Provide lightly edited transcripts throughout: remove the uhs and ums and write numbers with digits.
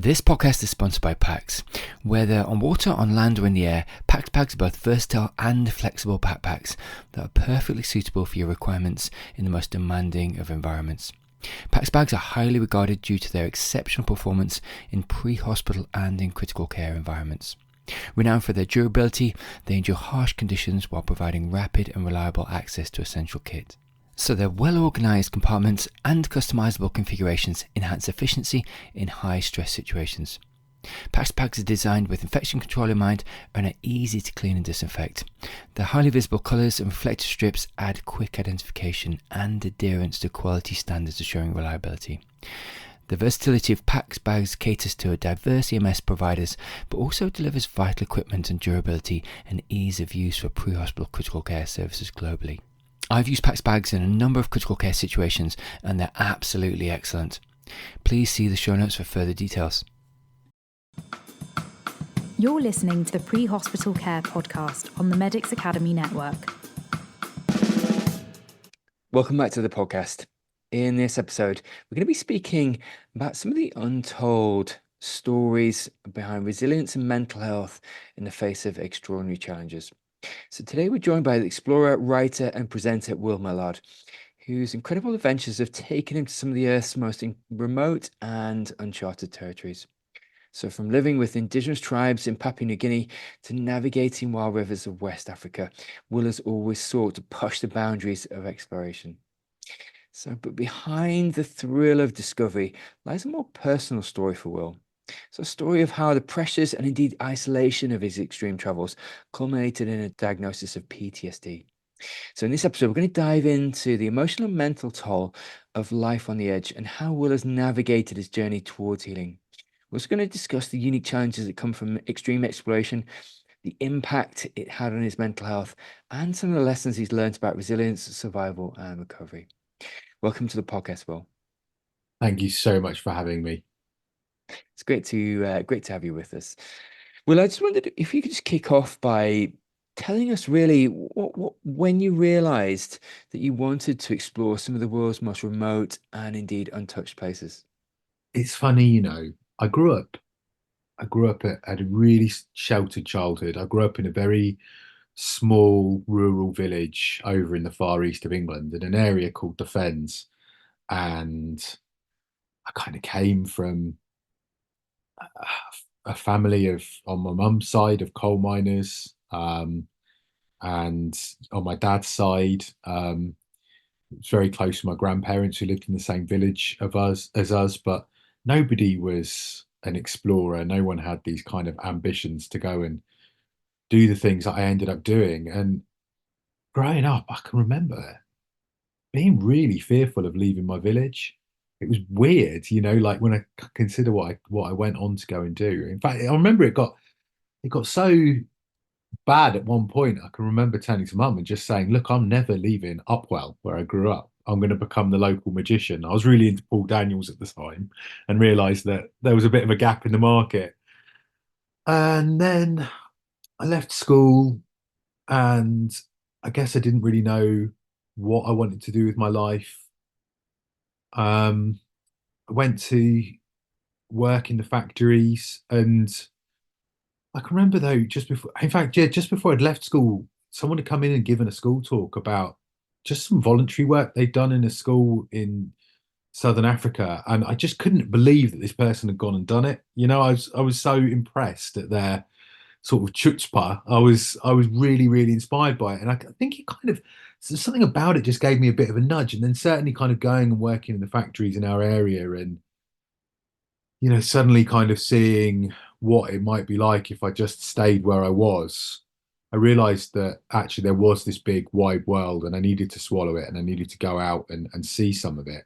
This podcast is sponsored by PAX. Whether on water, on land or in the air, PAX bags are both versatile and flexible backpacks that are perfectly suitable for your requirements in the most demanding of environments. PAX bags are highly regarded due to their exceptional performance in pre-hospital and in critical care environments. Renowned for their durability, they endure harsh conditions while providing rapid and reliable access to essential kit. So their well-organised compartments and customisable configurations enhance efficiency in high-stress situations. PAX bags are designed with infection control in mind and are easy to clean and disinfect. Their highly visible colours and reflective strips add quick identification and adherence to quality standards, assuring reliability. The versatility of PAX bags caters to a diverse EMS providers, but also delivers vital equipment and durability and ease of use for pre-hospital critical care services globally. I've used PAX bags in a number of critical care situations and they're absolutely excellent. Please see the show notes for further details. You're listening to the Pre-Hospital Care podcast on the Medics Academy Network. Welcome back to the podcast. In this episode, we're going to be speaking about some of the untold stories behind resilience and mental health in the face of extraordinary challenges. So today we're joined by the explorer, writer and presenter Will Millard, whose incredible adventures have taken him to some of the Earth's most remote and uncharted territories. So from living with indigenous tribes in Papua New Guinea to navigating wild rivers of West Africa, Will has always sought to push the boundaries of exploration. But behind the thrill of discovery lies a more personal story for Will. So a story of how the pressures and indeed isolation of his extreme travels culminated in a diagnosis of PTSD. So in this episode, we're going to dive into the emotional and mental toll of life on the edge and how Will has navigated his journey towards healing. We're also going to discuss the unique challenges that come from extreme exploration, the impact it had on his mental health, and some of the lessons he's learned about resilience, survival, and recovery. Welcome to the podcast, Will. Thank you so much for having me. It's great to have you with us. Well, I just wondered if you could just kick off by telling us really when you realised that you wanted to explore some of the world's most remote and indeed untouched places. It's funny, I grew up at a really sheltered childhood. I grew up in a very small rural village over in the far east of England in an area called the Fens. And I kind of came from a family on my mum's side of coal miners, and on my dad's side, it's very close to my grandparents who lived in the same village as us, but nobody was an explorer. No one had these kind of ambitions to go and do the things that I ended up doing. And growing up, I can remember being really fearful of leaving my village. It was weird, like when I consider what I went on to go and do. In fact, I remember it got so bad at one point. I can remember turning to mum and just saying, "Look, I'm never leaving Upwell, where I grew up. I'm going to become the local magician." I was really into Paul Daniels at the time and realised that there was a bit of a gap in the market. And then I left school, and I guess I didn't really know what I wanted to do with my life. I went to work in the factories, and I can remember though, just before I'd left school, someone had come in and given a school talk about just some voluntary work they'd done in a school in Southern Africa, and I just couldn't believe that this person had gone and done it. I was so impressed at their sort of chutzpah. I was really, really inspired by it, and I think it kind of something about it just gave me a bit of a nudge. And then certainly kind of going and working in the factories in our area, and suddenly kind of seeing what it might be like if I just stayed where I was. I realized that actually there was this big wide world and I needed to swallow it, and I needed to go out and see some of it.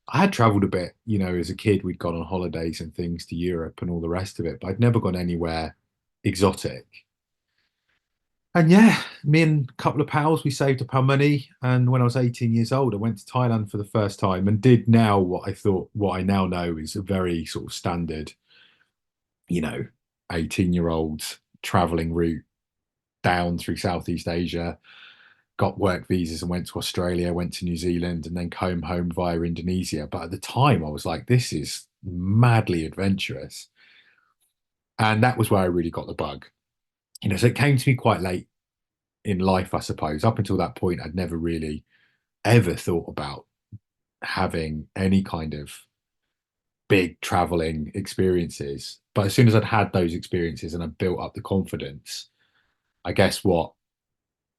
I had traveled a bit, as a kid. We'd gone on holidays and things to Europe and all the rest of it, but I'd never gone anywhere exotic. And yeah, me and a couple of pals, we saved up our money. And when I was 18 years old, I went to Thailand for the first time and did now what I now know is a very sort of standard, 18-year-old traveling route down through Southeast Asia, got work visas and went to Australia, went to New Zealand, and then came home via Indonesia. But at the time I was like, this is madly adventurous. And that was where I really got the bug. So it came to me quite late in life, I suppose. Up until that point, I'd never really ever thought about having any kind of big traveling experiences. But as soon as I'd had those experiences and I built up the confidence, I guess what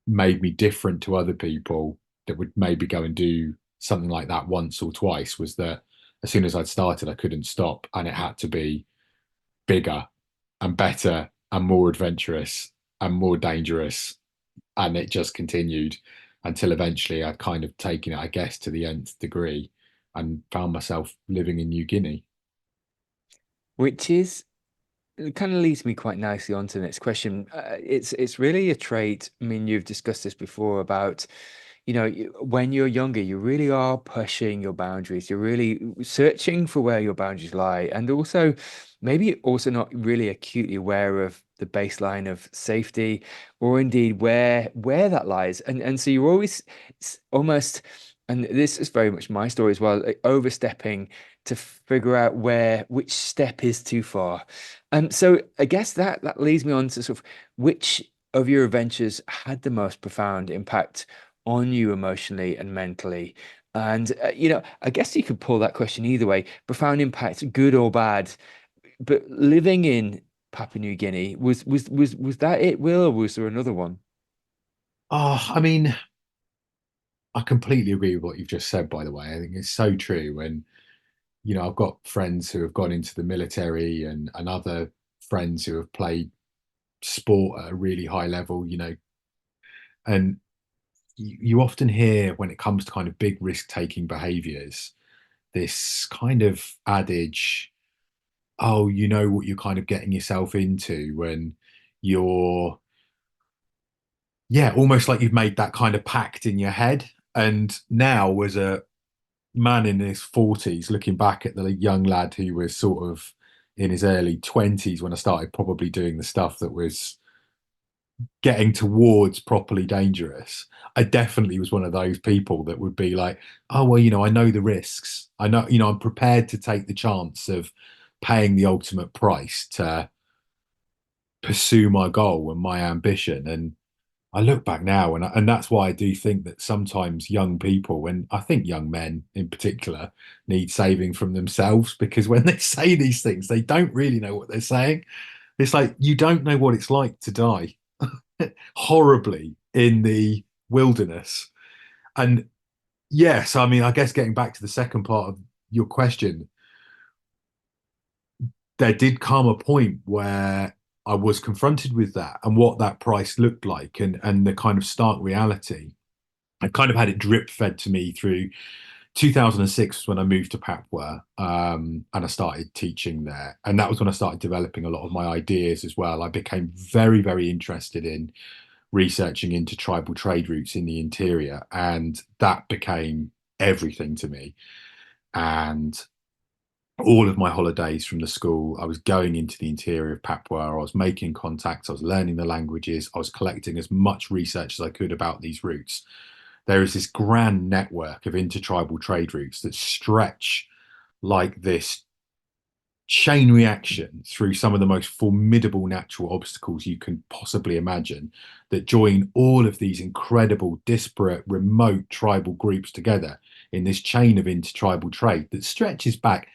made me different to other people that would maybe go and do something like that once or twice was that as soon as I'd started, I couldn't stop, and it had to be bigger and better and more adventurous and more dangerous. And it just continued until eventually I'd kind of taken it, I guess, to the nth degree and found myself living in New Guinea. Which is it kind of leads me quite nicely on to the next question. It's really a trait. I mean, you've discussed this before about, when you're younger, you really are pushing your boundaries. You're really searching for where your boundaries lie, and also maybe also not really acutely aware of the baseline of safety, or indeed where that lies. And so you're always almost, and this is very much my story as well, like overstepping to figure out which step is too far. And so I guess that leads me on to sort of which of your adventures had the most profound impact on you emotionally and mentally. And I guess you could pull that question either way, profound impact, good or bad. But living in Papua New Guinea, was that it, Will, or was there another one? Oh, I mean, I completely agree with what you've just said, by the way. I think it's so true. And, I've got friends who have gone into the military and other friends who have played sport at a really high level, and you often hear when it comes to kind of big risk-taking behaviors, this kind of adage, oh, you know what you're kind of getting yourself into when you're, yeah, almost like you've made that kind of pact in your head. And now, as a man in his 40s, looking back at the young lad who was sort of in his early 20s when I started probably doing the stuff that was getting towards properly dangerous, I definitely was one of those people that would be like, oh, well, I know the risks. I know, I'm prepared to take the chance of paying the ultimate price to pursue my goal and my ambition. And I look back now, and that's why I do think that sometimes young people, and I think young men in particular, need saving from themselves, because when they say these things, they don't really know what they're saying. It's like you don't know what it's like to die horribly in the wilderness. And yes, I mean, I guess getting back to the second part of your question, there did come a point where I was confronted with that and what that price looked like, and the kind of stark reality. I kind of had it drip fed to me through 2006 when I moved to Papua, and I started teaching there. And that was when I started developing a lot of my ideas as well. I became very, very interested in researching into tribal trade routes in the interior, and that became everything to me. And all of my holidays from the school, I was going into the interior of Papua. I was making contacts, I was learning the languages, I was collecting as much research as I could about these routes. There is this grand network of intertribal trade routes that stretch like this chain reaction through some of the most formidable natural obstacles you can possibly imagine, that join all of these incredible, disparate, remote tribal groups together in this chain of intertribal trade that stretches back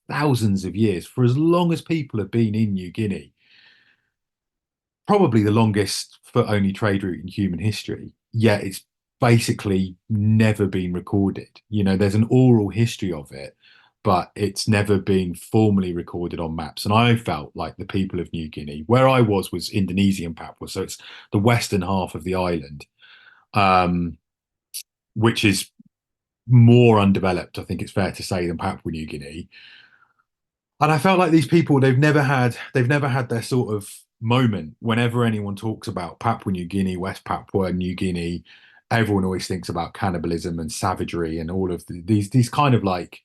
thousands of years, for as long as people have been in New Guinea, probably the longest foot only trade route in human history, yet it's basically never been recorded. There's an oral history of it, but it's never been formally recorded on maps. And I felt like the people of New Guinea, where I was Indonesian Papua, so it's the western half of the island, um, which is more undeveloped, I think it's fair to say, than Papua New Guinea. And I felt like these people, they've never had their sort of moment. Whenever anyone talks about Papua New Guinea, West Papua New Guinea, everyone always thinks about cannibalism and savagery and all of these kind of like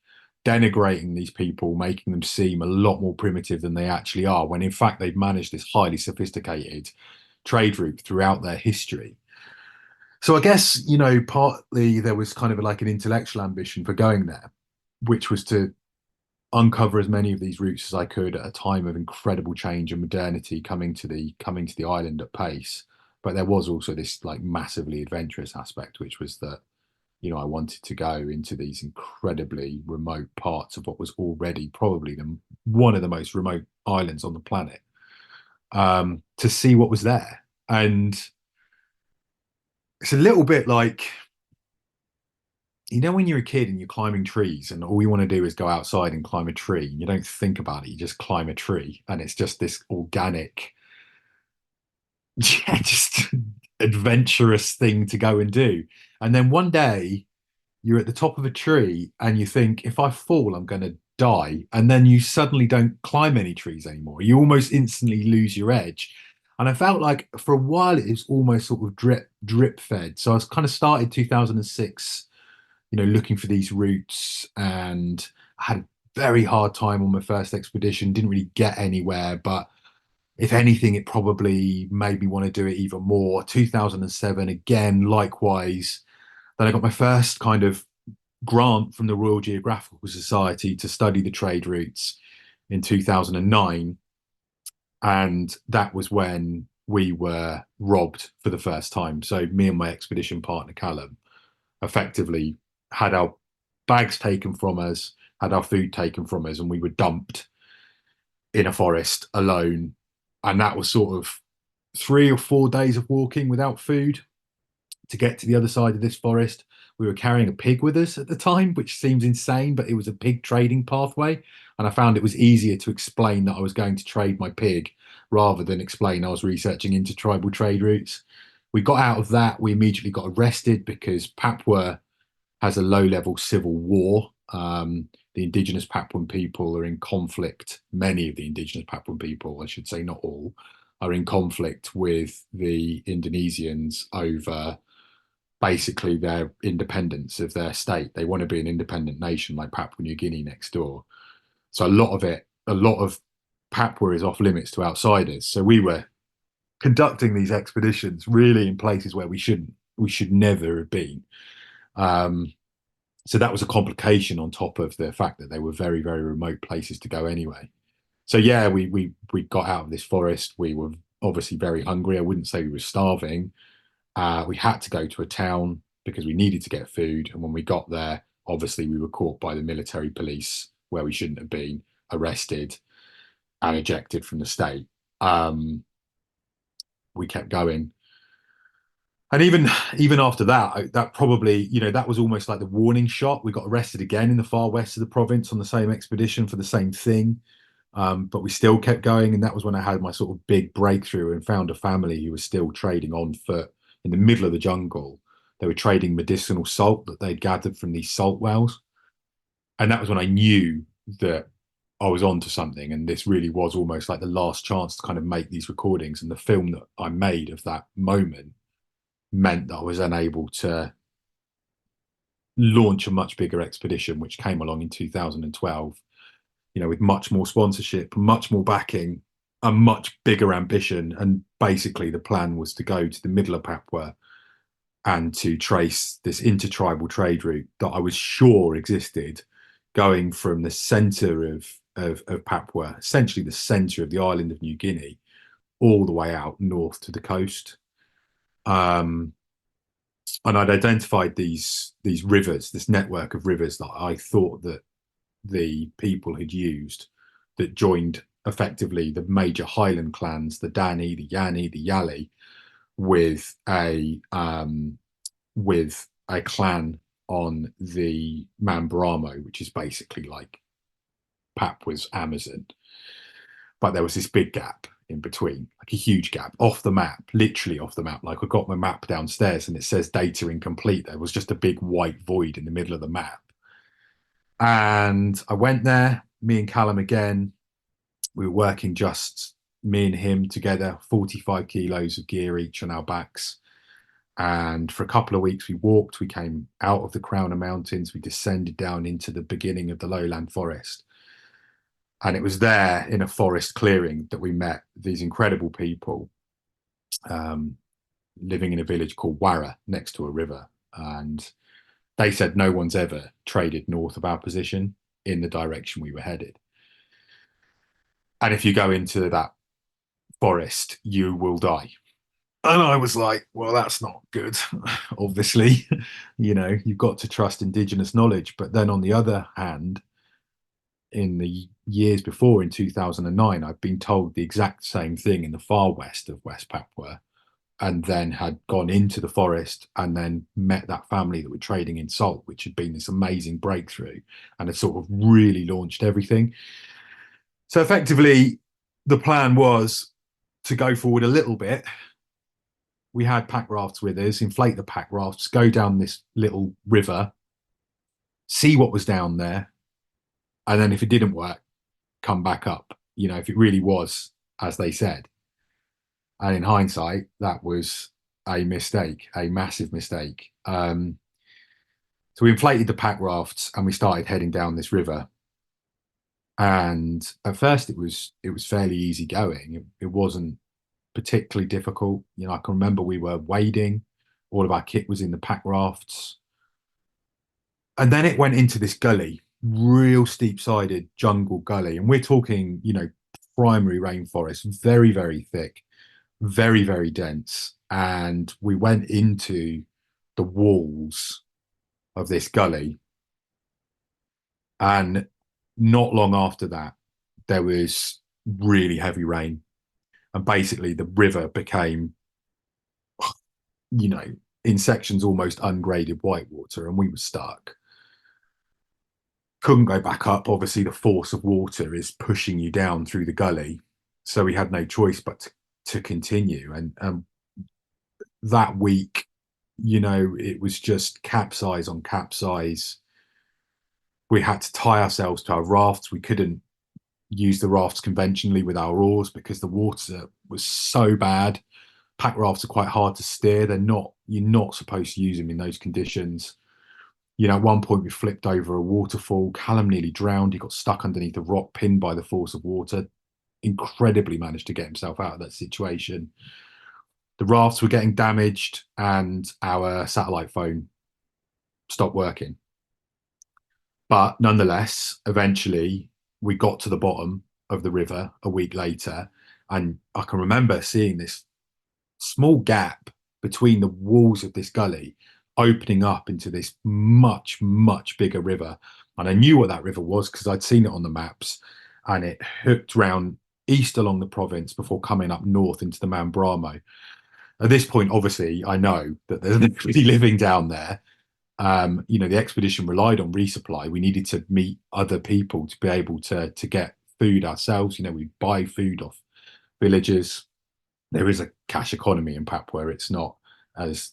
denigrating these people, making them seem a lot more primitive than they actually are, when in fact they've managed this highly sophisticated trade route throughout their history. So I guess, partly there was kind of like an intellectual ambition for going there, which was to uncover as many of these routes as I could at a time of incredible change and modernity coming to the island at pace. But there was also this like massively adventurous aspect, which was that, I wanted to go into these incredibly remote parts of what was already probably one of the most remote islands on the planet, to see what was there. And it's a little bit like, when you're a kid and you're climbing trees and all you want to do is go outside and climb a tree, and you don't think about it, you just climb a tree, and it's just this organic, yeah, just adventurous thing to go and do. And then one day you're at the top of a tree and you think, if I fall, I'm going to die. And then you suddenly don't climb any trees anymore. You almost instantly lose your edge. And I felt like for a while it was almost sort of drip fed. So I was kind of started 2006, looking for these routes, and I had a very hard time on my first expedition, didn't really get anywhere, but if anything, it probably made me want to do it even more. 2007, again, likewise. Then I got my first kind of grant from the Royal Geographical Society to study the trade routes in 2009. And that was when we were robbed for the first time. So me and my expedition partner, Callum, effectively had our bags taken from us, had our food taken from us, and we were dumped in a forest alone. And that was sort of 3 or 4 days of walking without food to get to the other side of this forest. We were carrying a pig with us at the time, which seems insane, but it was a pig trading pathway. And I found it was easier to explain that I was going to trade my pig rather than explain I was researching into tribal trade routes. We got out of that. We immediately got arrested because Papua has a low-level civil war. The Indigenous Papuan people are in conflict. Many of the Indigenous Papuan people, I should say, not all, are in conflict with the Indonesians over basically their independence of their state. They want to be an independent nation like Papua New Guinea next door. So a lot of Papua is off limits to outsiders. So we were conducting these expeditions really in places where we should never have been. Um, so that was a complication on top of the fact that they were very, very remote places to go anyway. So yeah, we got out of this forest. We were obviously very hungry. I wouldn't say we were starving. We had to go to a town because we needed to get food. And when we got there, obviously we were caught by the military police where we shouldn't have been, arrested and ejected from the state. We kept going. And even after that, that probably, that was almost like the warning shot. We got arrested again in the far west of the province on the same expedition for the same thing. But we still kept going. And that was when I had my sort of big breakthrough and found a family who was still trading on foot in the middle of the jungle. They were trading medicinal salt that they'd gathered from these salt wells. And that was when I knew that I was onto something. And this really was almost like the last chance to kind of make these recordings. And the film that I made of that moment meant that I was unable to launch a much bigger expedition, which came along in 2012, with much more sponsorship, much more backing, a much bigger ambition. And basically the plan was to go to the middle of Papua and to trace this intertribal trade route that I was sure existed, going from the center of Papua, essentially the center of the island of New Guinea, all the way out north to the coast. And I'd identified these rivers, this network of rivers that I thought that the people had used, that joined effectively the major highland clans, the Dani, the Yani, the Yali, with a clan on the Mambramo, which is basically like Papua's Amazon. But there was this big gap in between, like a huge gap off the map, literally off the map. Like I got my map downstairs and it says data incomplete. There was just a big white void in the middle of the map. And I went there, me and Callum again. We were working just me and him together, 45 kilos of gear each on our backs. And for a couple of weeks, we walked, we came out of the crown of mountains, we descended down into the beginning of the lowland forest. And it was there in a forest clearing that we met these incredible people living in a village called Warra next to a river. And they said no one's ever traded north of our position. in the direction we were headed. And if you go into that forest, you will die. And I was like, well, that's not good. Obviously, you've got to trust Indigenous knowledge. But then on the other hand, in the years before, in 2009, I've been told the exact same thing in the far west of West Papua, and then had gone into the forest and then met that family that were trading in salt, which had been this amazing breakthrough and had sort of really launched everything. So effectively, the plan was to go forward a little bit. We had pack rafts with us, inflate the pack rafts, go down this little river, see what was down there, and then if it didn't work, come back up, if it really was as they said. And in hindsight, that was a mistake, a massive mistake. So we inflated the pack rafts and we started heading down this river. And at first, it was fairly easy going. It wasn't particularly difficult. I can remember we were wading. All of our kit was in the pack rafts. And then it went into this gully, real steep-sided jungle gully. And we're talking, primary rainforest, very, very thick, very, very dense. And we went into the walls of this gully. And not long after that, there was really heavy rain. And basically the river became, in sections almost ungraded whitewater, and we were stuck. Couldn't go back up. Obviously, the force of water is pushing you down through the gully. So we had no choice but to continue. And that week, it was just capsize on capsize. We had to tie ourselves to our rafts. We couldn't use the rafts conventionally with our oars because the water was so bad. Pack rafts are quite hard to steer. You're not supposed to use them in those conditions. At one point we flipped over a waterfall. Callum nearly drowned. He got stuck underneath a rock, pinned by the force of water. Incredibly managed to get himself out of that situation. The rafts were getting damaged and our satellite phone stopped working. But nonetheless, eventually we got to the bottom of the river a week later. And I can remember seeing this small gap between the walls of this gully opening up into this much, much bigger river. And I knew what that river was because I'd seen it on the maps, and it hooked round east along the province before coming up north into the Mambramo. At this point, obviously, I know that there's nobody living down there. The expedition relied on resupply. We needed to meet other people to be able to get food ourselves. We buy food off villagers. There is a cash economy in Papua. It's not as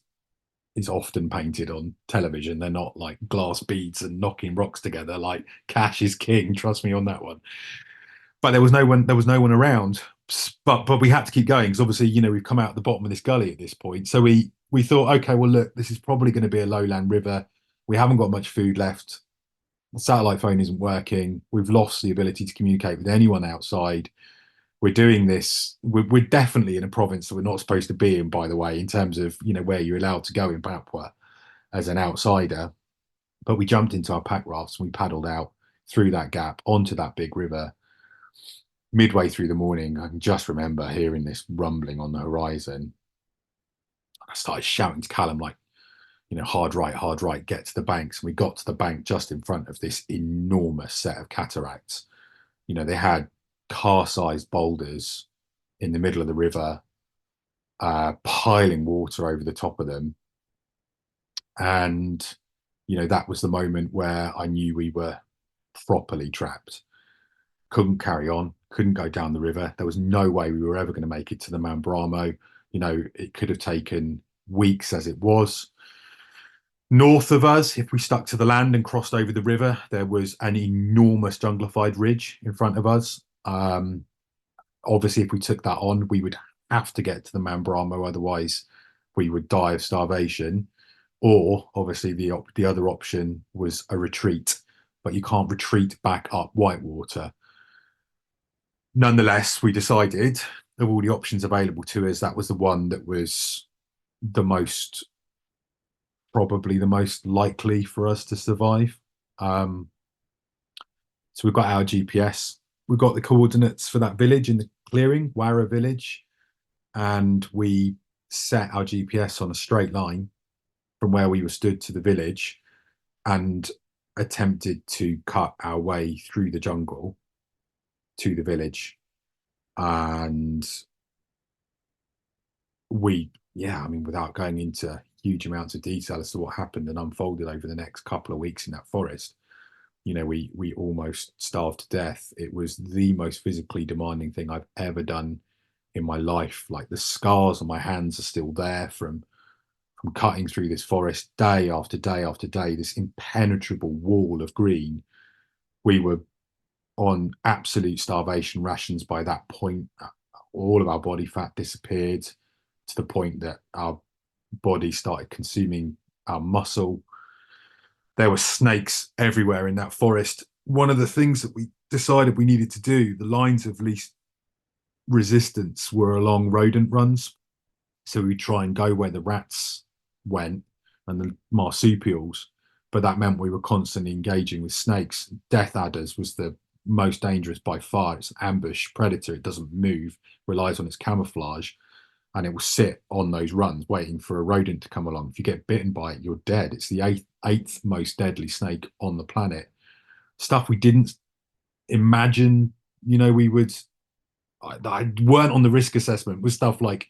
is often painted on television. They're not like glass beads and knocking rocks together. Like, cash is king. Trust me on that one. But there was no one. There was no one around. But we had to keep going because obviously, we've come out the bottom of this gully at this point. So we thought, okay, well, look, this is probably going to be a lowland river. We haven't got much food left. The satellite phone isn't working. We've lost the ability to communicate with anyone outside. We're doing this. We're definitely in a province that we're not supposed to be in, by the way, in terms of, where you're allowed to go in Papua as an outsider. But we jumped into our pack rafts and we paddled out through that gap onto that big river. Midway through the morning, I can just remember hearing this rumbling on the horizon. I started shouting to Callum, like, hard right, get to the banks. And we got to the bank just in front of this enormous set of cataracts. They had car-sized boulders in the middle of the river, piling water over the top of them. And, that was the moment where I knew we were properly trapped. Couldn't carry on, couldn't go down the river. There was no way we were ever going to make it to the Mambramo. It could have taken weeks as it was. North of us, if we stuck to the land and crossed over the river, there was an enormous junglified ridge in front of us. Obviously, if we took that on, we would have to get to the Mambramo, otherwise we would die of starvation. Or obviously the other option was a retreat, but you can't retreat back up whitewater. Nonetheless, we decided of all the options available to us, that was the one that was probably the most likely for us to survive. So we've got our GPS. We've got the coordinates for that village in the clearing, Warra village, and we set our GPS on a straight line from where we were stood to the village and attempted to cut our way through the jungle to the village. And yeah, I mean, without going into huge amounts of detail as to what happened and unfolded over the next couple of weeks in that forest, we almost starved to death. It was the most physically demanding thing I've ever done in my life. Like, the scars on my hands are still there from cutting through this forest day after day after day, this impenetrable wall of green. We were on absolute starvation rations by that point. All of our body fat disappeared to the point that our body started consuming our muscle. There were snakes everywhere in that forest. One of the things that we decided we needed to do, the lines of least resistance were along rodent runs. So we try and go where the rats went and the marsupials, but that meant we were constantly engaging with snakes. Death adders was the most dangerous by far. It's an ambush predator. It doesn't move, relies on its camouflage, and it will sit on those runs waiting for a rodent to come along. If you get bitten by it, you're dead. It's the eighth most deadly snake on the planet. Stuff we didn't imagine, we would. I weren't on the risk assessment with stuff like,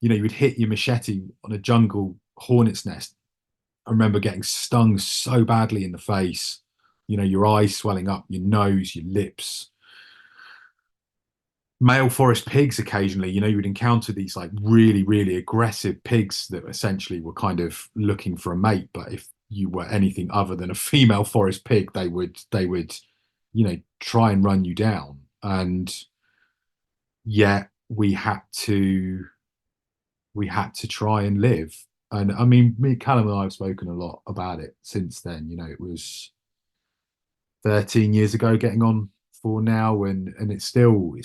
you would hit your machete on a jungle hornet's nest. I remember getting stung so badly in the face, your eyes swelling up, your nose, your lips. Male forest pigs occasionally, you would encounter these like really, really aggressive pigs that essentially were kind of looking for a mate. But if you were anything other than a female forest pig, they would, try and run you down. And yet we had to try and live. And I mean, me, Callum and I have spoken a lot about it since then. It was 13 years ago, getting on for now, and it's still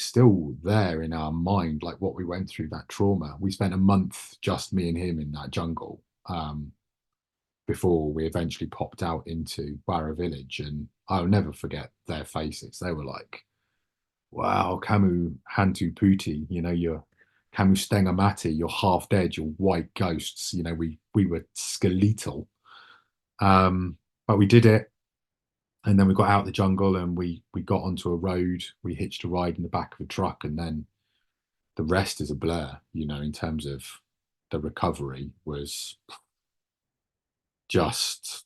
there in our mind, like what we went through, that trauma. We spent a month, just me and him, in that jungle, before we eventually popped out into Barra village, and I'll never forget their faces. They were like, wow, Kamu Hantu Puti, you're Kamu Stengamati, you're half dead, you're white ghosts. We were skeletal. But we did it. And then we got out the jungle and we got onto a road. We hitched a ride in the back of a truck, and then the rest is a blur, in terms of the recovery was just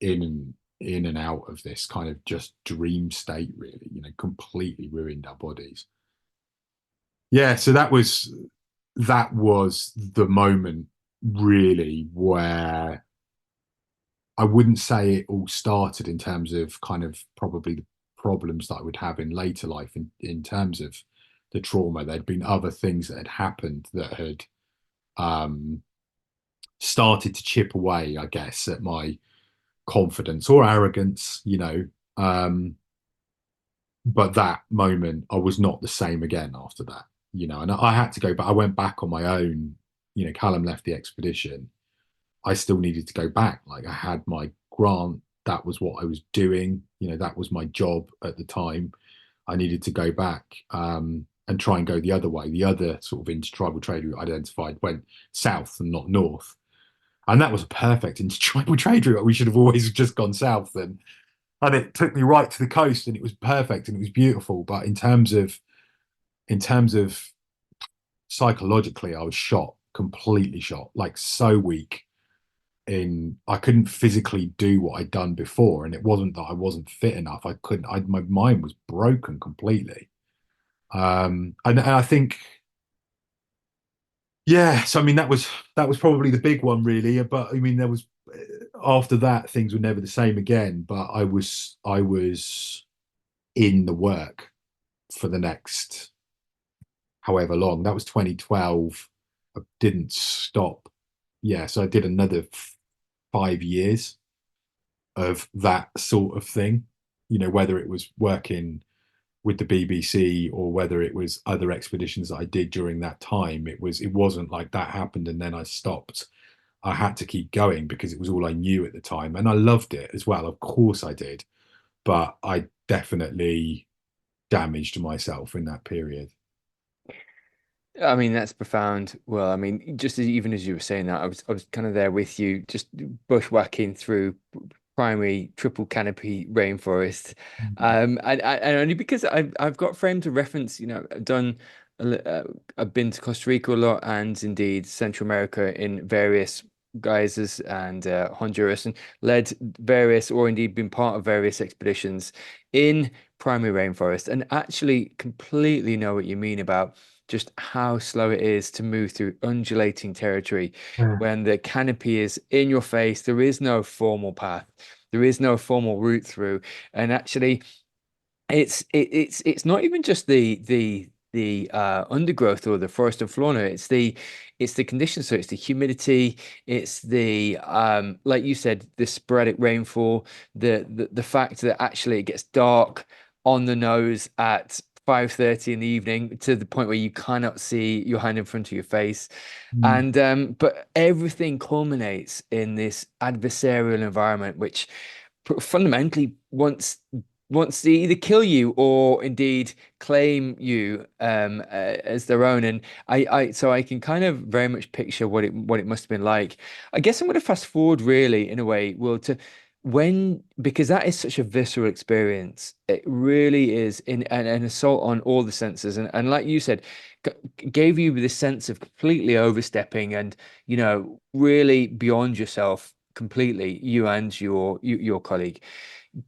in and out of this kind of just dream state, really, completely ruined our bodies. Yeah, so that was the moment, really, where I wouldn't say it all started in terms of kind of probably the problems that I would have in later life in terms of the trauma. There'd been other things that had happened that had um, started to chip away, I guess, at my confidence or arrogance, but that moment, I was not the same again after that, and I had to go back. I went back on my own. Callum left the expedition. I still needed to go back. Like, I had my grant. That was what I was doing. That was my job at the time. I needed to go back and try and go the other way. The other sort of intertribal trade route identified went south and not north. And that was a perfect intertribal trade route. We should have always just gone south, and it took me right to the coast, and it was perfect and it was beautiful. But in terms of psychologically, I was shot, completely shot, like so weak. I couldn't physically do what I'd done before, and it wasn't that I wasn't fit enough. I couldn't. My mind was broken completely. And I think, yeah. So I mean, that was probably the big one, really. But I mean, there was after that, things were never the same again. But I was in the work for the next however long. That was 2012. I didn't stop. Yeah, so I did another 5 years of that sort of thing, whether it was working with the BBC or whether it was other expeditions that I did during that time. It wasn't like that happened and then I stopped. I had to keep going because it was all I knew at the time. And I loved it as well. Of course I did. But definitely damaged myself in that period. I mean, that's profound. Well, I mean, even as you were saying that, I was kind of there with you, just bushwhacking through primary triple canopy rainforest, and only because I've got frames of reference. I've done, I've been to Costa Rica a lot, and indeed Central America in various guises, and Honduras, and led various, or indeed been part of various expeditions in primary rainforest, and actually completely know what you mean about just how slow it is to move through undulating territory Yeah. when the canopy is in your face. There is no formal path. There is no formal route through. And actually, it's not even just the undergrowth or the forest and fauna. It's the conditions. So it's the humidity. It's the like you said, the sporadic rainfall. The fact that actually it gets dark on the nose at 5:30 in the evening to the point where you cannot see your hand in front of your face. Mm. And but everything culminates in this adversarial environment, which fundamentally wants to either kill you or indeed claim you as their own. And so I can kind of very much picture what it must have been like. I guess I'm going to fast forward really in a way, Will, to when, because that is such a visceral experience. It really is in an assault on all the senses, and like you said, gave you this sense of completely overstepping and really beyond yourself completely, you and your colleague.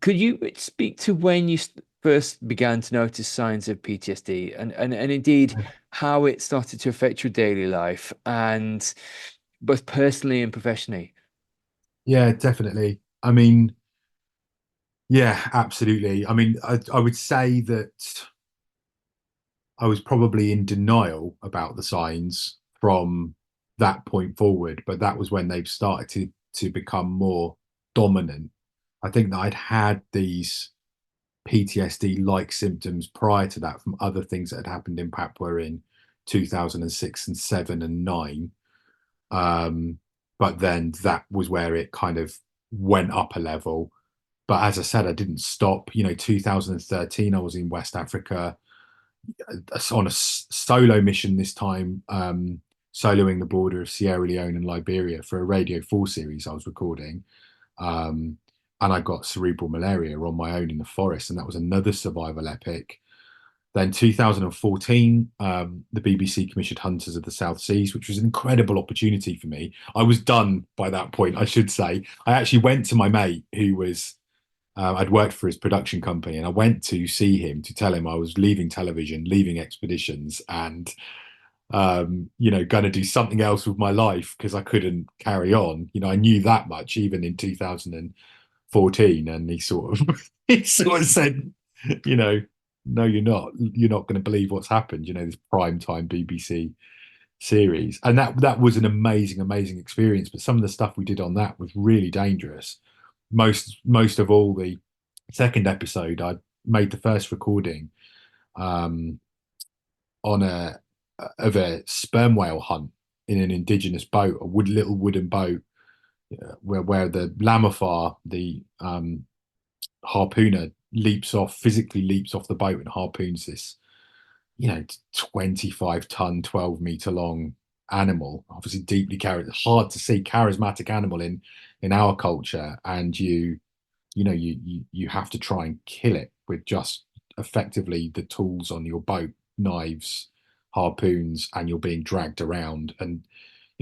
Could you speak to when you first began to notice signs of PTSD, and indeed how it started to affect your daily life, and both personally and professionally? Yeah, definitely. I mean, yeah, absolutely. I mean, I would say that I was probably in denial about the signs from that point forward, but that was when they've started to become more dominant. I think that I'd had these PTSD-like symptoms prior to that from other things that had happened in Papua in 2006 and 7 and 9. Um, but then that was where it kind of went up a level. But as I said, I didn't stop. 2013, I was in West Africa on a solo mission this time, soloing the border of Sierra Leone and Liberia for a Radio 4 series I was recording. Um, and I got cerebral malaria on my own in the forest, and that was another survival epic. Then 2014, the BBC commissioned Hunters of the South Seas, which was an incredible opportunity for me. I was done by that point, I should say. I actually went to my mate who was I'd worked for his production company, and I went to see him to tell him I was leaving television, leaving expeditions, and going to do something else with my life because I couldn't carry on. I knew that much even in 2014, and he sort of he sort of said, you know, no, you're not. You're not going to believe what's happened. This prime time BBC series, and that was an amazing, amazing experience. But some of the stuff we did on that was really dangerous. Most of all, the second episode, I made the first recording um, on a sperm whale hunt in an indigenous boat, a little wooden boat, where the lamafar, the harpooner, physically leaps off the boat and harpoons this 25-ton, 12-meter long animal, obviously deeply hard to see, charismatic animal in our culture, and you have to try and kill it with just effectively the tools on your boat, knives, harpoons, and you're being dragged around. And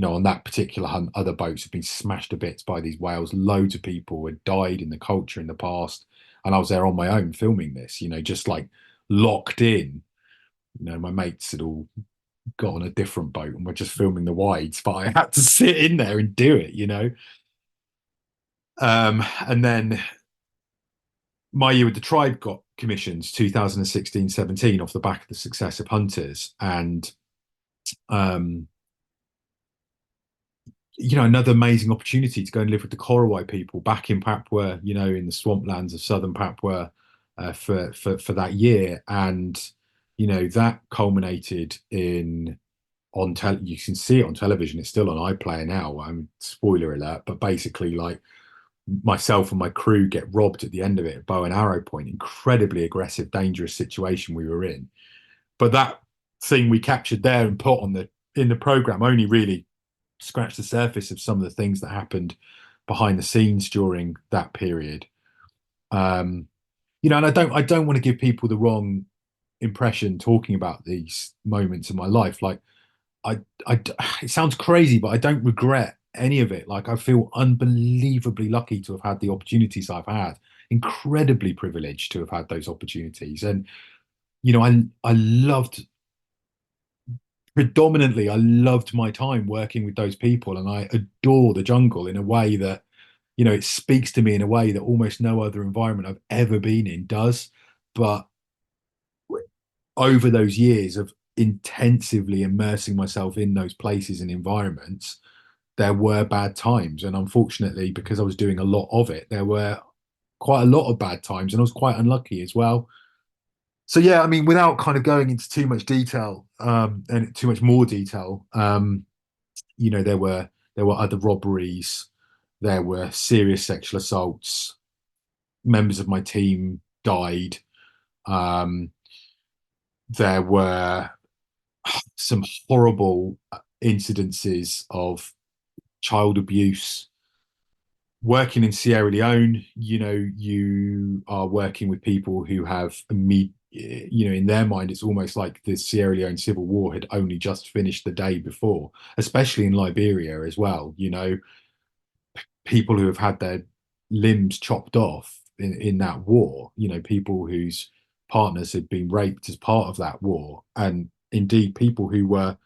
on that particular hunt, other boats have been smashed to bits by these whales. Loads of people had died in the culture in the past, and I was there on my own filming this, just like locked in. My mates had all got on a different boat and we're just filming the wides, but I had to sit in there and do it. And then my year with the tribe got commissions 2016-17 off the back of the success of Hunters. And um, another amazing opportunity to go and live with the Korowai people back in Papua, in the swamplands of southern Papua, for that year. And that culminated in you can see it on television. It's still on iPlayer now. Spoiler alert, but basically, like, myself and my crew get robbed at the end of it, bow and arrow point. Incredibly aggressive, dangerous situation we were in. But that thing we captured there and put on the in the program only really scratched the surface of some of the things that happened behind the scenes during that period. Um, and I don't want to give people the wrong impression talking about these moments in my life. Like I, I, it sounds crazy, but I don't regret any of it. Like I feel unbelievably lucky to have had the opportunities I've had, incredibly privileged to have had those opportunities. And, I loved predominantly, I loved my time working with those people, and I adore the jungle in a way that, it speaks to me in a way that almost no other environment I've ever been in does. But over those years of intensively immersing myself in those places and environments, there were bad times. And unfortunately, because I was doing a lot of it, there were quite a lot of bad times, and I was quite unlucky as well. So yeah, I mean, without kind of going into too much detail, and too much more detail, there were other robberies, there were serious sexual assaults, members of my team died. Um, there were some horrible incidences of child abuse. Working in Sierra Leone, you are working with people who have in their mind, it's almost like the Sierra Leone civil war had only just finished the day before, especially in Liberia as well. People who have had their limbs chopped off in that war, people whose partners had been raped as part of that war, and indeed people who were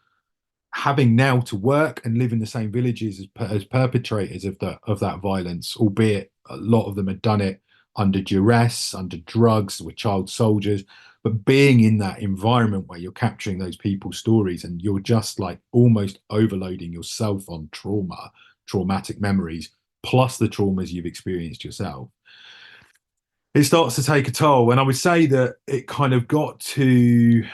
having now to work and live in the same villages as perpetrators of that violence, albeit a lot of them had done it under duress, under drugs, with child soldiers. But being in that environment where you're capturing those people's stories and you're just like almost overloading yourself on traumatic memories, plus the traumas you've experienced yourself, it starts to take a toll. And I would say that it kind of got to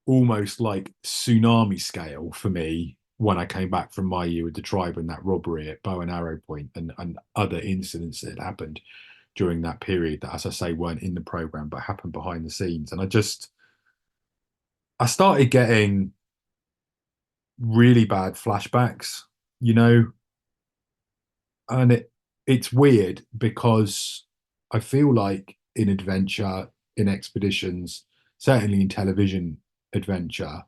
almost like tsunami scale for me when I came back from my year with the tribe and that robbery at Bow and Arrow Point, and other incidents that happened during that period that, as I say, weren't in the program but happened behind the scenes. And I started getting really bad flashbacks, you know, and it's weird because I feel like in adventure, in expeditions, certainly in television adventure,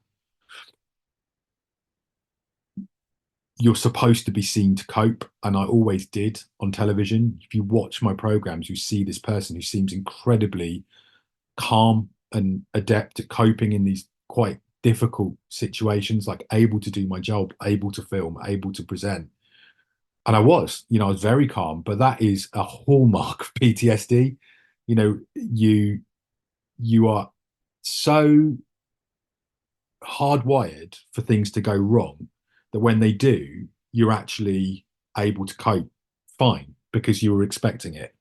you're supposed to be seen to cope. And I always did on television. If you watch my programs, you see this person who seems incredibly calm and adept at coping in these quite difficult situations, like able to do my job, able to film, able to present. And I was very calm, but that is a hallmark of PTSD. You are so hardwired for things to go wrong that when they do, you're actually able to cope fine because you were expecting it.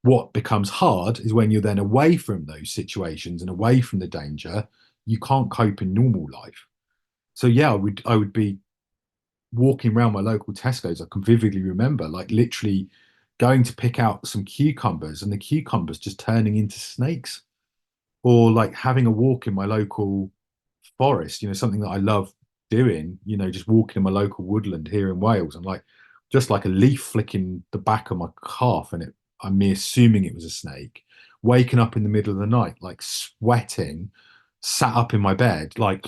What becomes hard is when you're then away from those situations and away from the danger, you can't cope in normal life. So yeah, I would be walking around my local Tesco's. I can vividly remember like literally going to pick out some cucumbers and the cucumbers just turning into snakes, or like having a walk in my local forest, something that I love doing, just walking in my local woodland here in Wales, and like just like a leaf flicking the back of my calf, and I'm me assuming it was a snake, waking up in the middle of the night, like sweating, sat up in my bed, like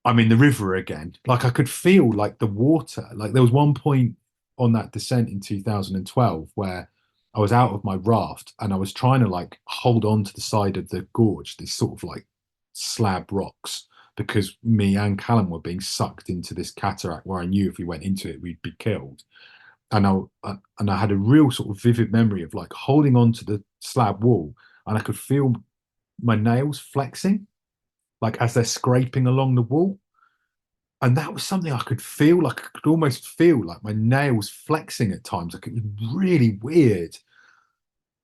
I'm in the river again. Like I could feel like the water. Like there was one point on that descent in 2012 where I was out of my raft and I was trying to like hold on to the side of the gorge, these sort of like slab rocks, because me and Callum were being sucked into this cataract where I knew if we went into it, we'd be killed. And I had a real sort of vivid memory of like holding on to the slab wall, and I could feel my nails flexing, like as they're scraping along the wall. And that was something I could feel, like I could almost feel like my nails flexing at times. Like it was really weird.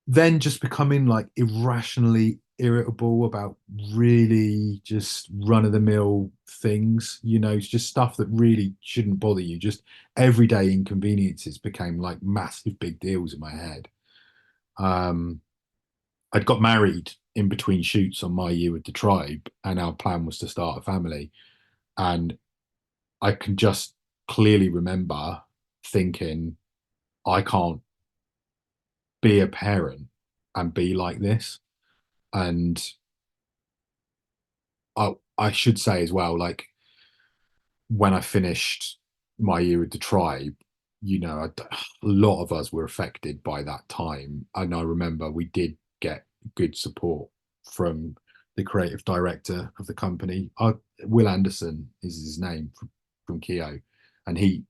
Then just becoming like irrationally irritable about really just run-of-the-mill things, it's just stuff that really shouldn't bother you. Just everyday inconveniences became like massive big deals in my head. Um, I'd got married in between shoots on my year with the tribe, and our plan was to start a family. And I can just clearly remember thinking, I can't be a parent and be like this. And I should say as well, like when I finished my year with the tribe, a lot of us were affected by that time. And I remember we did get good support from the creative director of the company. Will Anderson is his name from Keo, and he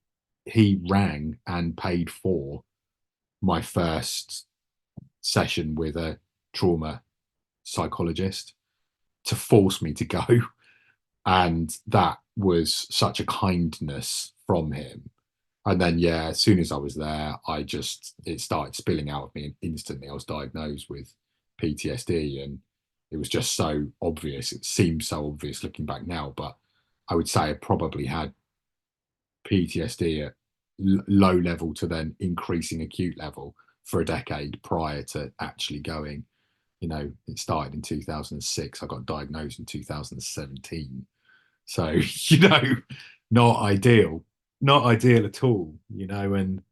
rang and paid for my first session with a trauma psychologist to force me to go. And that was such a kindness from him. And then, yeah, as soon as I was there, it started spilling out of me. And instantly I was diagnosed with PTSD. And it was just so obvious. It seems so obvious looking back now, but I would say I probably had PTSD at low level to then increasing acute level for a decade prior to actually going. It started in 2006. I got diagnosed in 2017. So, not ideal, not ideal at all, and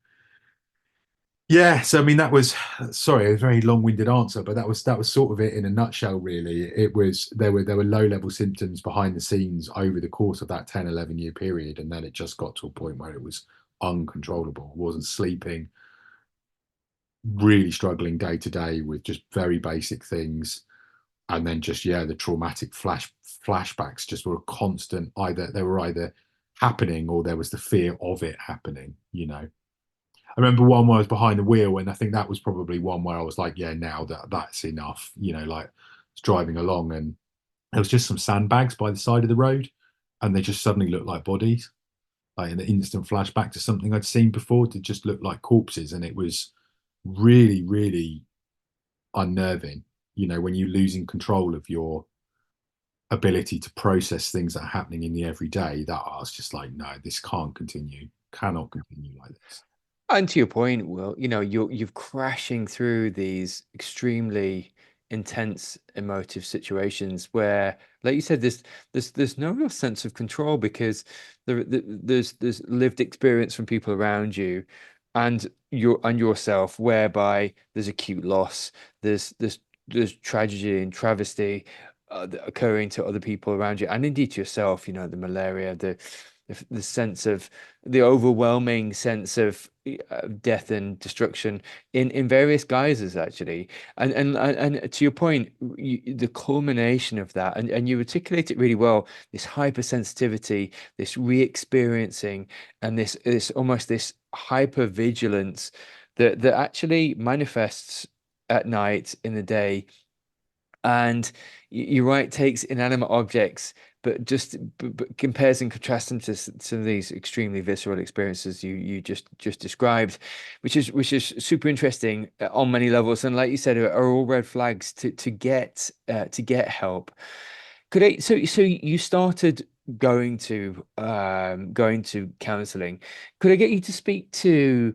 yeah, so I mean that was sorry, a very long-winded answer, but that was sort of it in a nutshell, really. It was there were low-level symptoms behind the scenes over the course of that 10, 11-year period, and then it just got to a point where it was uncontrollable. I wasn't sleeping, really struggling day to day with just very basic things. And then just, yeah, the traumatic flashbacks just were a constant. Either happening or there was the fear of it happening. I remember one where I was behind the wheel, and I think that was probably one where I was like, yeah, now that's enough. Like I was driving along, and there was just some sandbags by the side of the road, and they just suddenly looked like bodies, like an instant flashback to something I'd seen before. They just looked like corpses, and it was really, really unnerving. When you're losing control of your ability to process things that are happening in the everyday, that I was just like, no, this can't continue, cannot continue like this. And to your point, Will, you're crashing through these extremely intense emotive situations where, like you said, there's no real sense of control because there's lived experience from people around you and yourself, whereby there's acute loss, there's tragedy and travesty occurring to other people around you and indeed to yourself. The malaria, the sense of the overwhelming sense of death and destruction in various guises actually, and to your point, the culmination of that, and you articulate it really well, this hypersensitivity, this re-experiencing, and this almost this hyper vigilance that actually manifests at night, in the day. And you're right, takes inanimate objects, but compares and contrasts them to some of these extremely visceral experiences you just described, which is super interesting on many levels. And like you said, are all red flags to get help. So you started going to counseling. Could I get you to speak to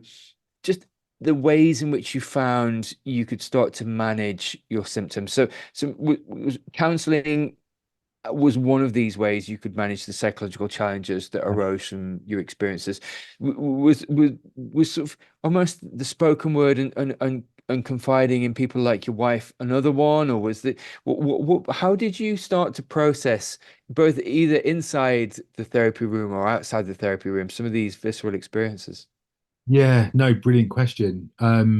just the ways in which you found you could start to manage your symptoms? So was counseling was one of these ways you could manage the psychological challenges that arose from your experiences. Was sort of almost the spoken word and confiding in people like your wife another one, or was the how did you start to process both either inside the therapy room or outside the therapy room some of these visceral experiences? Yeah, no, brilliant question. I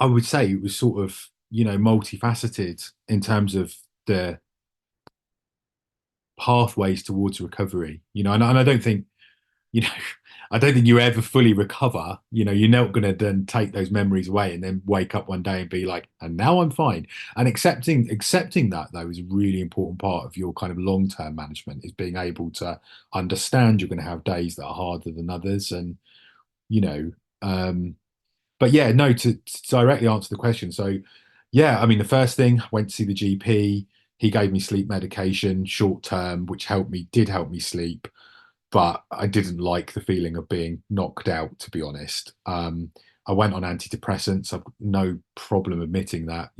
would say it was sort of, multifaceted in terms of the pathways towards recovery, and I don't think, you know, I don't think you ever fully recover. You're not going to then take those memories away and then wake up one day and be like, and now I'm fine. And accepting that though is a really important part of your kind of long-term management, is being able to understand you're going to have days that are harder than others. And, you know, um, but yeah, no, to directly answer the question. So Yeah, I mean, the first thing, went to see the GP. He gave me sleep medication, short term, which did help me sleep, but I didn't like the feeling of being knocked out, to be honest. I went on antidepressants. I've got no problem admitting that,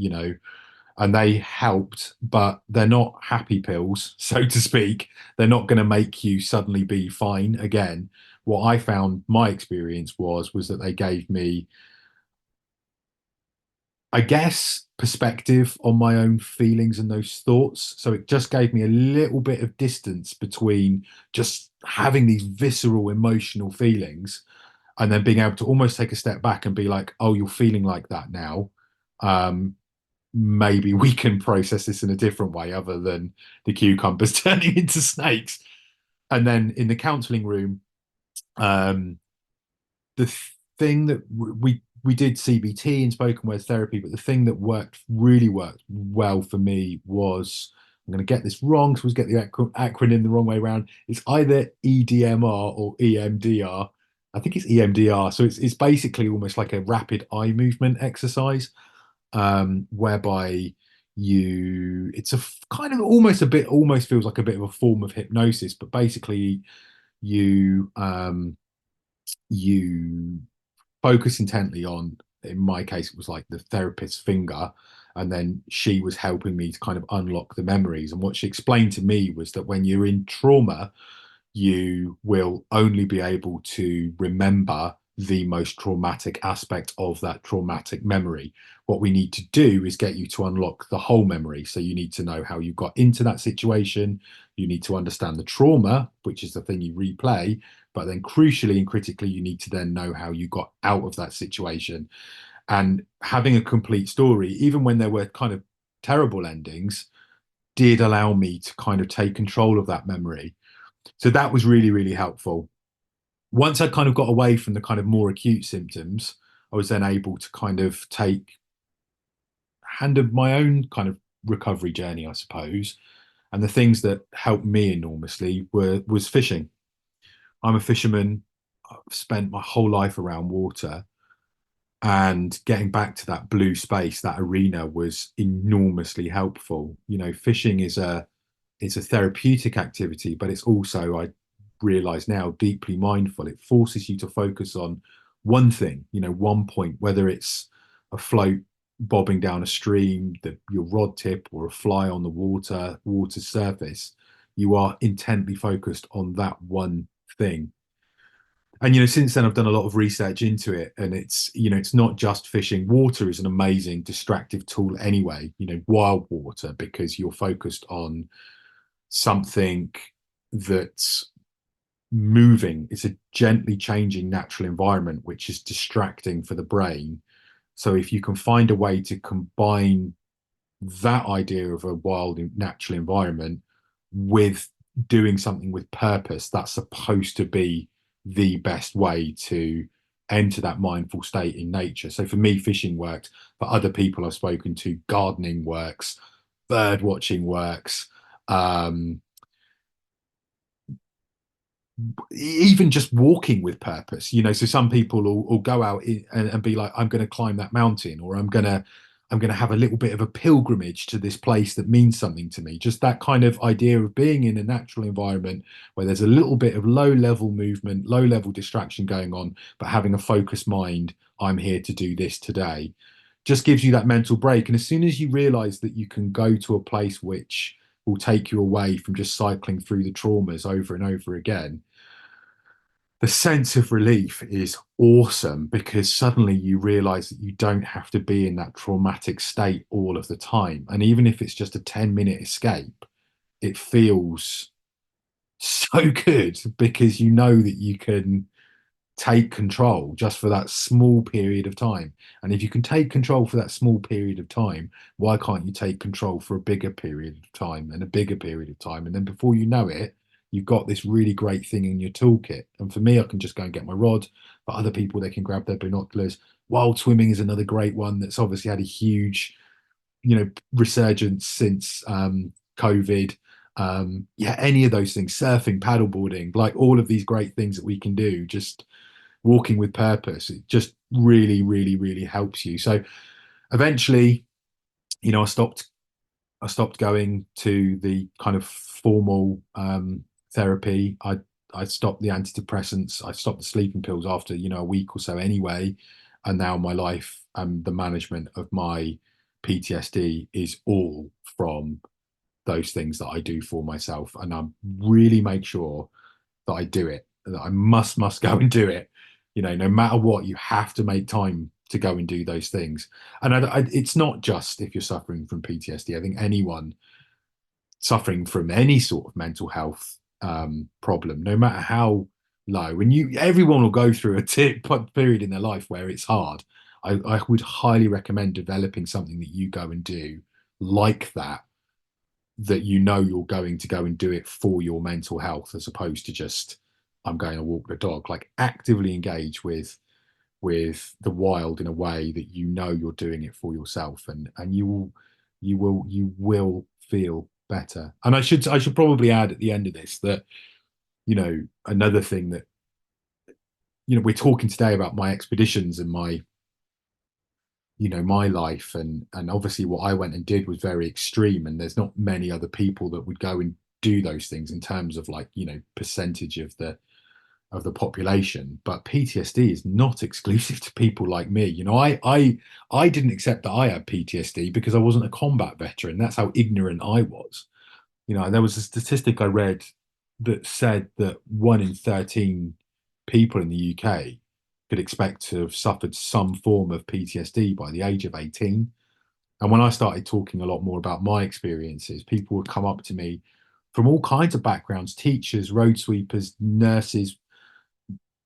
and they helped, but they're not happy pills, so to speak. They're not going to make you suddenly be fine again. What I found, my experience was that they gave me, I guess, perspective on my own feelings and those thoughts. So it just gave me a little bit of distance between just having these visceral emotional feelings and then being able to almost take a step back and be like, oh, you're feeling like that now. Um, Maybe we can process this in a different way other than the cucumbers turning into snakes. And then in the counseling room, um, the thing that we did CBT and spoken word therapy, but the thing that really worked well for me was, I'm going to get this wrong, so let's get the acronym the wrong way around. It's either EDMR or EMDR. I think it's EMDR. So it's basically almost like a rapid eye movement exercise, whereby it's a kind of almost feels like a bit of a form of hypnosis, but basically you you focus intently on, in my case, it was like the therapist's finger, and then she was helping me to kind of unlock the memories. And what she explained to me was that when you're in trauma, you will only be able to remember the most traumatic aspect of that traumatic memory. What we need to do is get you to unlock the whole memory. So you need to know how you got into that situation. You need to understand the trauma, which is the thing you replay. But then crucially and critically, you need to then know how you got out of that situation. And having a complete story, even when there were kind of terrible endings, did allow me to kind of take control of that memory. So that was really, really helpful. Once I kind of got away from the kind of more acute symptoms, I was then able to kind of take hand of my own kind of recovery journey, I suppose. And the things that helped me enormously was fishing. I'm a fisherman. I've spent my whole life around water, and getting back to that blue space, that arena was enormously helpful. Fishing is a therapeutic activity, but it's also, I realize now, deeply mindful. It forces you to focus on one thing, one point, whether it's a float bobbing down a stream, your rod tip, or a fly on the water surface. You are intently focused on that one thing. And since then I've done a lot of research into it, and it's not just fishing. Water is an amazing distractive tool anyway, wild water, because you're focused on something that's moving. It's a gently changing natural environment, which is distracting for the brain. So if you can find a way to combine that idea of a wild natural environment with doing something with purpose, that's supposed to be the best way to enter that mindful state in nature. So for me, fishing worked. For other people I've spoken to, gardening works, bird watching works. Even just walking with purpose, so some people will go out and be like, I'm going to climb that mountain, or I'm going to have a little bit of a pilgrimage to this place that means something to me. Just that kind of idea of being in a natural environment where there's a little bit of low level movement, low level distraction going on, but having a focused mind. I'm here to do this today, just gives you that mental break. And as soon as you realize that you can go to a place which will take you away from just cycling through the traumas over and over again, the sense of relief is awesome, because suddenly you realize that you don't have to be in that traumatic state all of the time. And even if it's just a 10-minute escape, it feels so good, because you know that you can take control just for that small period of time. And if you can take control for that small period of time, why can't you take control for a bigger period of time and a bigger period of time? And then before you know it, you've got this really great thing in your toolkit. And for me, I can just go and get my rod. For other people, they can grab their binoculars. Wild swimming is another great one that's obviously had a huge, resurgence since COVID. Yeah, any of those things, surfing, paddleboarding, like all of these great things that we can do, just walking with purpose, it just really, really, really helps you. So eventually I stopped going to the kind of formal therapy. I stopped the antidepressants. I stopped the sleeping pills after, a week or so anyway. And now my life and the management of my PTSD is all from those things that I do for myself. And I really make sure that I do it, that I must go and do it. No matter what, you have to make time to go and do those things. And it's not just if you're suffering from PTSD. I think anyone suffering from any sort of mental health problem, no matter how low, and everyone will go through a period in their life where it's hard. I would highly recommend developing something that you go and do like that you're going to go and do it for your mental health, as opposed to just I'm going to walk the dog. Like, actively engage with the wild in a way that you're doing it for yourself, and you will feel better. And I should probably add at the end of this that another thing that we're talking today about my expeditions and my life, and obviously what I went and did was very extreme, and there's not many other people that would go and do those things in terms of, like, percentage of the population. But PTSD is not exclusive to people like me. I didn't accept that I had PTSD because I wasn't a combat veteran. That's how ignorant I was. There was a statistic I read that said that 1 in 13 people in the UK could expect to have suffered some form of PTSD by the age of 18. And when I started talking a lot more about my experiences, people would come up to me from all kinds of backgrounds: teachers, road sweepers, nurses,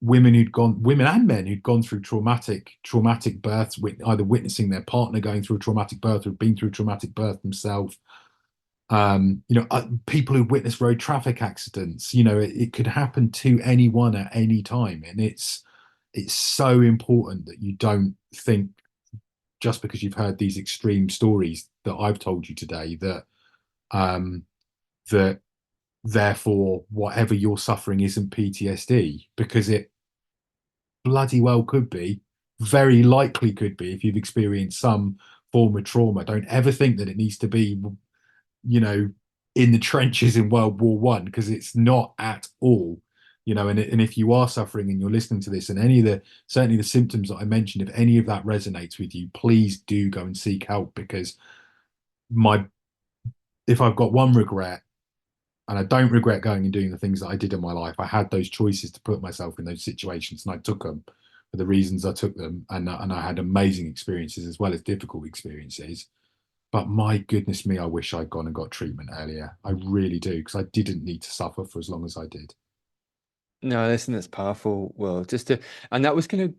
women and men who'd gone through traumatic births, either witnessing their partner going through a traumatic birth or been through a traumatic birth themselves. People who witness road traffic accidents. It could happen to anyone at any time, and it's so important that you don't think, just because you've heard these extreme stories that I've told you today, that therefore whatever you're suffering isn't PTSD, because it bloody well could be, very likely could be, if you've experienced some form of trauma. Don't ever think that it needs to be, you know, in the trenches in World War I, because it's not at all. And if you are suffering and you're listening to this, and certainly the symptoms that I mentioned, if any of that resonates with you, please do go and seek help. Because my if I've got one regret, and I don't regret going and doing the things that I did in my life. I had those choices to put myself in those situations, and I took them for the reasons I took them, and I had amazing experiences as well as difficult experiences. But my goodness me, I wish I'd gone and got treatment earlier. I really do, because I didn't need to suffer for as long as I did. No, listen, that's powerful. Well, and that was going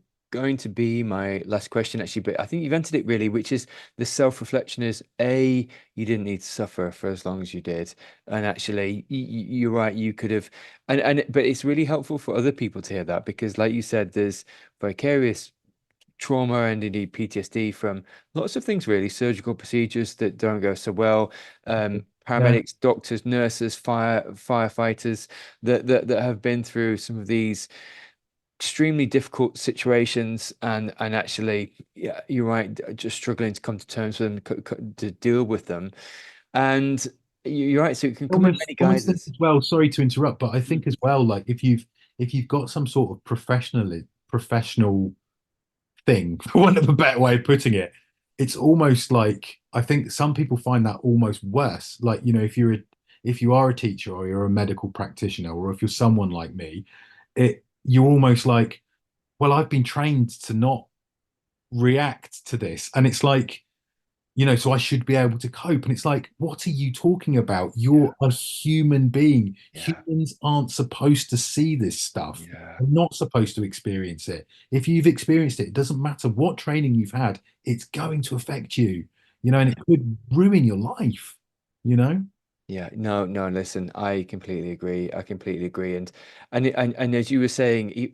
to be my last question actually, but I think you've answered it really, which is the self-reflection is you didn't need to suffer for as long as you did, and actually, you're right, you could have, but it's really helpful for other people to hear that, because, like you said, there's vicarious trauma and indeed PTSD from lots of things, really. Surgical procedures that don't go so well, Yeah. paramedics, doctors, nurses, firefighters that have been through some of these extremely difficult situations, and actually, yeah, you're right, just struggling to come to terms with them, to deal with them. And you're right, so it can come in many Almost think guises. as well, sorry to interrupt, but I think as well, like, if you've got some sort of professional thing, for want of a better way of putting it, it's almost like, I think some people find that almost worse. Like, if you are a teacher, or you're a medical practitioner, or if you're someone like me, you're almost like, well, I've been trained to not react to this. And it's like, so I should be able to cope. And it's like, what are you talking about? Yeah, You're a human being. yeah, Humans aren't supposed to see this stuff. yeah. They're not supposed to experience it. If you've experienced it, it doesn't matter what training you've had, it's going to affect you, and it could ruin your life, you know? Yeah, no, no, listen, I completely agree. I completely agree. And as you were saying,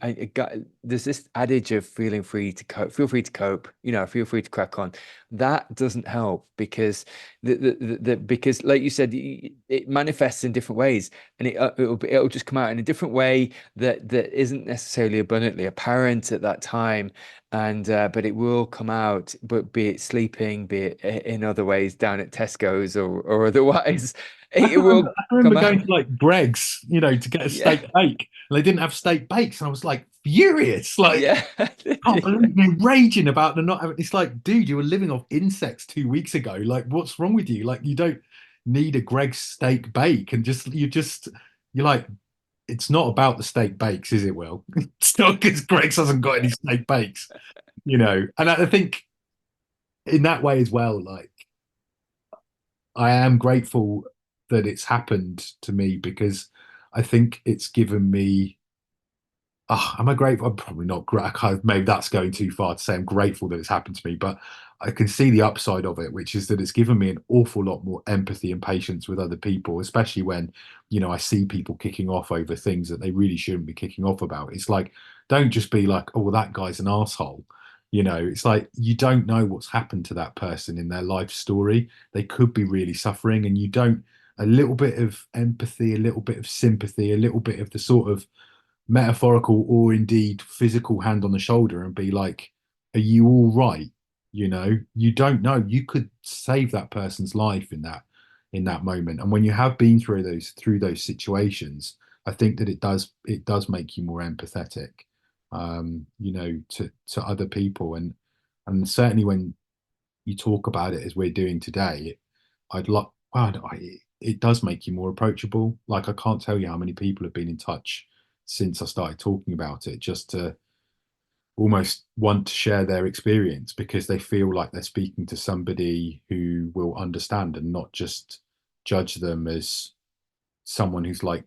there's this adage of feeling free to cope, feel free to cope, feel free to crack on. That doesn't help because because like you said, it manifests in different ways, and it'll just come out in a different way that isn't necessarily abundantly apparent at that time. And but it will come out, but be it sleeping, be it in other ways down at Tesco's or otherwise, it will I can come remember out. going to like Greg's, to get a Yeah. steak bake, and they didn't have steak bakes, and I was like furious, like Yeah. can't believe me raging about the not having. It's like, dude, you were living off insects 2 weeks ago. Like, what's wrong with you? Like, you don't need a Greg's steak bake, and you're like, it's not about the steak bakes, is it, Will? It's not because Greg's hasn't got any steak bakes, And I think in that way as well, like I am grateful that it's happened to me because I think it's given me. Am I grateful? I'm probably not. Maybe that's going too far to say I'm grateful that it's happened to me, but I can see the upside of it, which is that it's given me an awful lot more empathy and patience with other people, especially when, I see people kicking off over things that they really shouldn't be kicking off about. It's like, don't just be like, oh, well, that guy's an asshole. It's like you don't know what's happened to that person in their life story. They could be really suffering, and you don't. A little bit of empathy, a little bit of sympathy, a little bit of the sort of metaphorical or indeed physical hand on the shoulder and be like, are you all right? You don't know. You could save that person's life in that moment. And when you have been through those situations, I think that it does make you more empathetic, to other people. And certainly when you talk about it as we're doing today, I'd like, wow, it does make you more approachable. Like, I can't tell you how many people have been in touch since I started talking about it, just to almost want to share their experience because they feel like they're speaking to somebody who will understand and not just judge them as someone who's like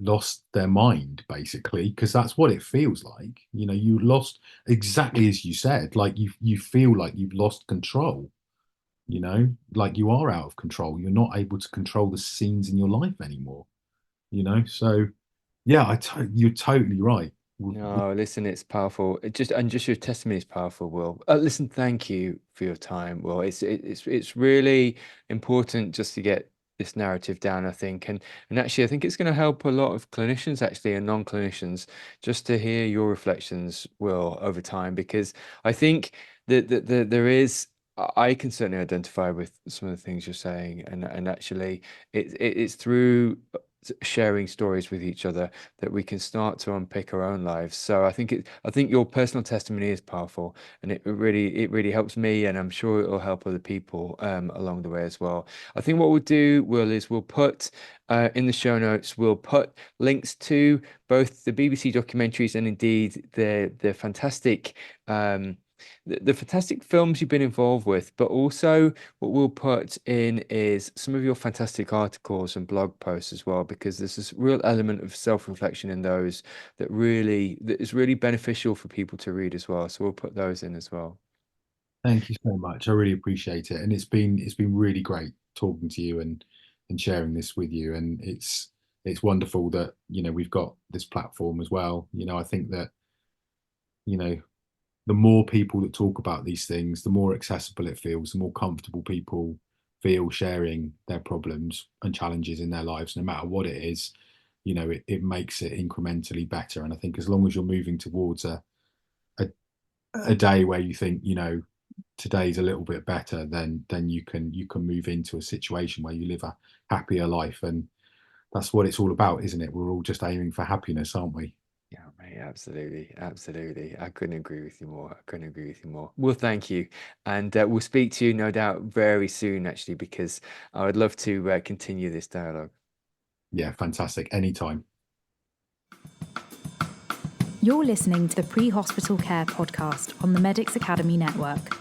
lost their mind, basically, because that's what it feels like. You lost, exactly as you said, like you feel like you've lost control, like you are out of control. You're not able to control the scenes in your life anymore, so yeah, you're totally right. No, listen, it's powerful. Just your testimony is powerful, Will. Listen, thank you for your time, Will. It's really important just to get this narrative down, I think, and actually, I think it's going to help a lot of clinicians actually and non-clinicians just to hear your reflections, Will, over time, because I think that there is. I can certainly identify with some of the things you're saying, and actually, it's through sharing stories with each other that we can start to unpick our own lives. So I think your personal testimony is powerful, and it really helps me, and I'm sure it will help other people along the way as well. I think what we'll do, Will, is we'll put in the show notes, we'll put links to both the BBC documentaries and indeed the fantastic the fantastic films you've been involved with, but also what we'll put in is some of your fantastic articles and blog posts as well, because there's this real element of self-reflection in those that is really beneficial for people to read as well. So we'll put those in as well. Thank you so much. I really appreciate it, and it's been really great talking to you and sharing this with you. And it's wonderful that we've got this platform as well. I think that you know the more people that talk about these things, the more accessible it feels, the more comfortable people feel sharing their problems and challenges in their lives, no matter what it is. It makes it incrementally better. And I think as long as you're moving towards a, a day where you think, today's a little bit better, then you can move into a situation where you live a happier life. And that's what it's all about, isn't it? We're all just aiming for happiness, aren't we? Yeah, mate, absolutely, absolutely. I couldn't agree with you more. I couldn't agree with you more. Well, thank you, and we'll speak to you no doubt very soon, actually, because I would love to continue this dialogue. Yeah, fantastic. Anytime. You're listening to the Pre Hospital Care podcast on the Medics Academy Network.